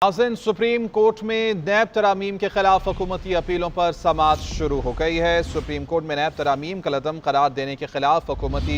नाज़रीन, supreme court में नैब तरामीम के खिलाफ हुकूमती अपीलों पर समाअत शुरू हो गई है। सुप्रीम कोर्ट में नैब तरामीम का कलअदम करार देने के खिलाफ हुकूमती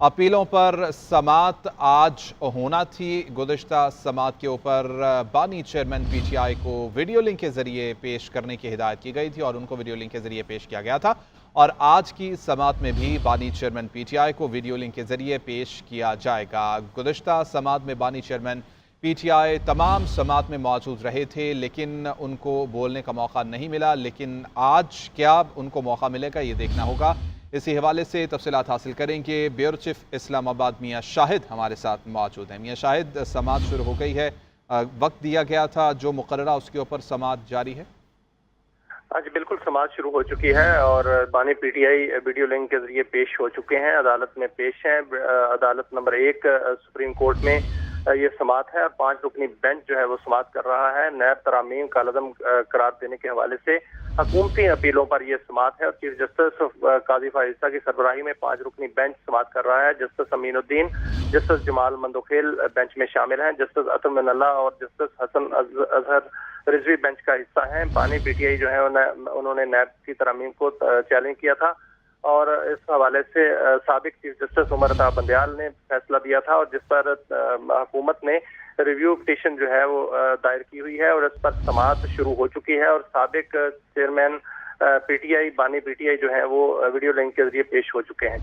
अपीलों पर समाअत आज होना थी। गुज़िश्ता समाअत के ऊपर बानी चेयरमैन PTI को वीडियो लिंक के ज़रिए पेश करने की हिदायत की गई थी और उनको वीडियो लिंक के ज़रिए पेश किया गया था। और आज की समाअत में भी बानी चेयरमैन PTI को वीडियो लिंक के ज़रिए पेश किया जाएगा। गुज़िश्ता समाअत में बानी चेयरमैन PTI तमाम समाअत में मौजूद रहे थे, लेकिन उनको बोलने का मौका नहीं मिला। लेकिन आज क्या उनको मौका मिलेगा, ये देखना होगा। इसी हवाले से तफसीलात हासिल करेंगे। ब्यूरो चीफ इस्लामाबाद मियाँ शाहिद हमारे साथ मौजूद हैं। मियाँ शाहिद, समाअत शुरू हो गई है, वक्त दिया गया था जो मुकर्ररा उसके ऊपर समाअत जारी है? आज बिल्कुल समाअत शुरू हो चुकी है और बानी PTI वीडियो लिंक के जरिए पेश हो चुके हैं, अदालत में पेश हैं। अदालत नंबर 1 सुप्रीम कोर्ट में ये समाअत है और 5 रुकनी बेंच जो है वो समाअत कर रहा है। नैब तरामीम का कलअदम करार देने के हवाले से हुकूमती अपीलों पर यह समाअत है और चीफ जस्टिस काजी फारिस्ता की सरबराही में 5 रुकनी बेंच समाअत कर रहा है। Justice Aminuddin, justice Jamal Mandokhel bench में शामिल हैं, जस्टिस अतर मिनल्ला और जस्टिस हसन अजहर रिजवी बेंच का हिस्सा है। बानी PTI जो है उन्होंने नैब की तरामीम को चैलेंज किया था और इस हवाले से साबिक चीफ जस्टिस उमर अता बंदयाल ने फैसला दिया था और जिस पर हुकूमत ने रिव्यू पिटीशन जो है वो दायर की हुई है और इस पर समाअत शुरू हो चुकी है और साबिक चेयरमैन PTI बानी PTI जो है वो वीडियो लिंक के जरिए पेश हो चुके हैं।